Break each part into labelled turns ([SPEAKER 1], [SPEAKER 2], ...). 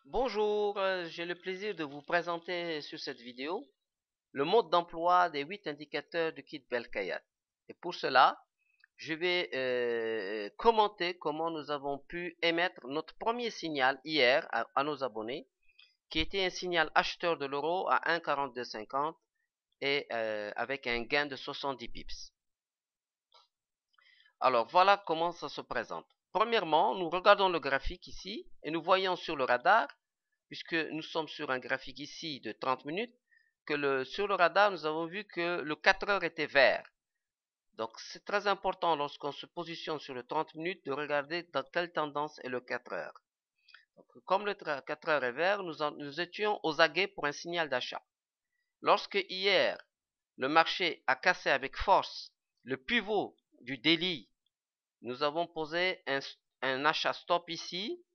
[SPEAKER 1] Bonjour, j'ai le plaisir de vous présenter sur cette vidéo le mode d'emploi des 8 indicateurs du kit Belkayat. Et pour cela, je vais commenter comment nous avons pu émettre notre premier signal hier à nos abonnés, qui était un signal acheteur de l'euro à 1,4250 et avec un gain de 70 pips. Alors voilà comment ça se présente. Premièrement, nous regardons le graphique ici et nous voyons sur le radar, puisque nous sommes sur un graphique ici de 30 minutes, que sur le radar, nous avons vu que le 4 heures était vert. Donc, c'est très important lorsqu'on se positionne sur le 30 minutes de regarder dans quelle tendance est le 4 heures. Donc, comme le 4 heures est vert, nous étions aux aguets pour un signal d'achat. Lorsque hier, le marché a cassé avec force le pivot du daily, nous avons posé un achat stop ici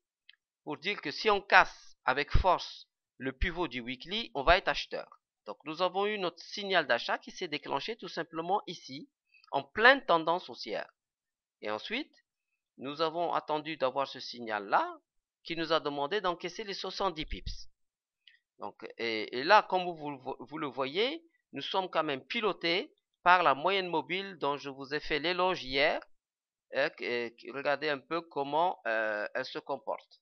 [SPEAKER 1] pour dire que si on casse avec force le pivot du weekly, on va être acheteur. Donc nous avons eu notre signal d'achat qui s'est déclenché tout simplement ici, en pleine tendance haussière. Et ensuite, nous avons attendu d'avoir ce signal-là qui nous a demandé d'encaisser les 70 pips. Donc, et là, comme vous le voyez, nous sommes quand même pilotés par la moyenne mobile dont je vous ai fait l'éloge hier. Regardez un peu comment elle se comporte.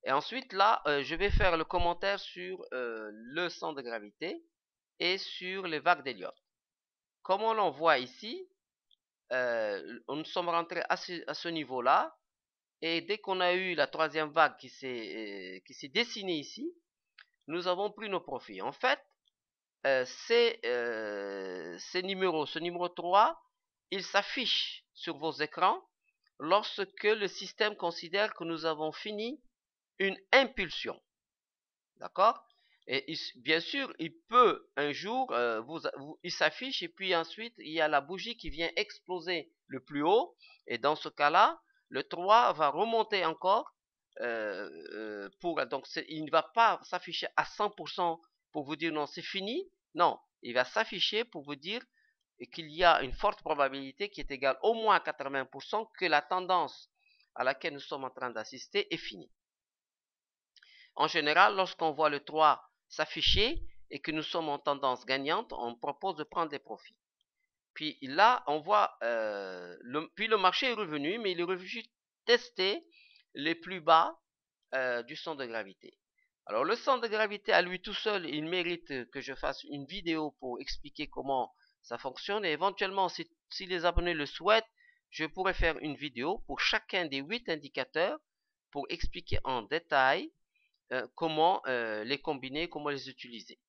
[SPEAKER 1] Et ensuite, là, je vais faire le commentaire sur le centre de gravité et sur les vagues d'Elliott. Comme on l'en voit ici, nous sommes rentrés à ce niveau-là. Et dès qu'on a eu la troisième vague qui s'est dessinée ici, nous avons pris nos profits. En fait, ce numéro 3, il s'affiche sur vos écrans lorsque le système considère que nous avons fini une impulsion. D'accord? Et bien sûr, il peut un jour, il s'affiche et puis ensuite, il y a la bougie qui vient exploser le plus haut. Et dans ce cas-là, le 3 va remonter encore. Donc, il ne va pas s'afficher à 100% pour vous dire non, c'est fini. Non, il va s'afficher pour vous dire qu'il y a une forte probabilité qui est égale au moins à 80% que la tendance à laquelle nous sommes en train d'assister est finie. En général, lorsqu'on voit le 3 s'afficher et que nous sommes en tendance gagnante, on propose de prendre des profits. Puis là, on voit, puis le marché est revenu, mais il est revenu tester les plus bas du centre de gravité. Alors le centre de gravité à lui tout seul, il mérite que je fasse une vidéo pour expliquer comment ça fonctionne. Et éventuellement, si les abonnés le souhaitent, je pourrais faire une vidéo pour chacun des 8 indicateurs pour expliquer en détail comment les combiner, comment les utiliser.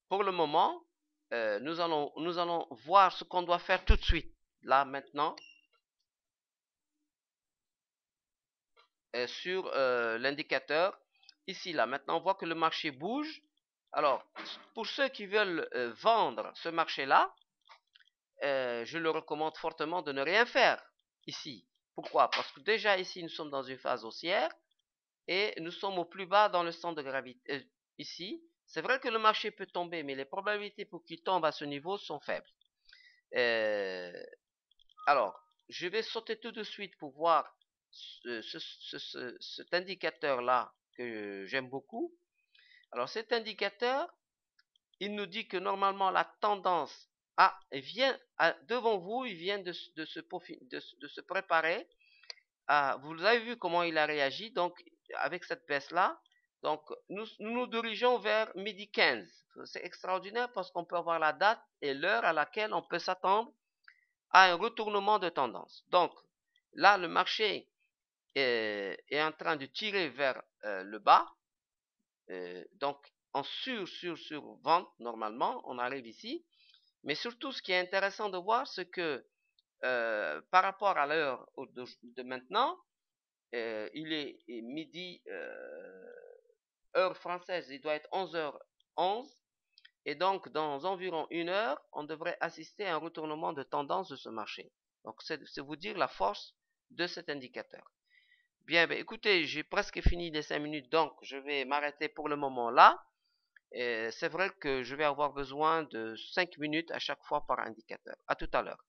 [SPEAKER 1] Pour le moment, nous allons voir ce qu'on doit faire tout de suite, là maintenant, sur l'indicateur. Ici, là, maintenant, on voit que le marché bouge. Alors, pour ceux qui veulent vendre ce marché-là, je le recommande fortement de ne rien faire ici. Pourquoi? Parce que déjà ici, nous sommes dans une phase haussière et nous sommes au plus bas dans le centre de gravité. Ici, c'est vrai que le marché peut tomber, mais les probabilités pour qu'il tombe à ce niveau sont faibles. Alors, je vais sauter tout de suite pour voir cet indicateur-là que j'aime beaucoup. Alors, cet indicateur, il nous dit que normalement la tendance vient devant vous, il vient de se préparer. Vous avez vu comment il a réagi, donc avec cette baisse-là. Donc, nous dirigeons vers midi 15. C'est extraordinaire parce qu'on peut avoir la date et l'heure à laquelle on peut s'attendre à un retournement de tendance. Donc, là, le marché est en train de tirer vers le bas. Donc, en sur vente, normalement, on arrive ici. Mais surtout, ce qui est intéressant de voir, c'est que par rapport à l'heure de maintenant, il est midi, heure française, il doit être 11h11. Et donc, dans environ une heure, on devrait assister à un retournement de tendance de ce marché. Donc, c'est vous dire la force de cet indicateur. Bien, ben, écoutez, j'ai presque fini les 5 minutes, donc je vais m'arrêter pour le moment là. C'est vrai que je vais avoir besoin de 5 minutes à chaque fois par indicateur. À tout à l'heure.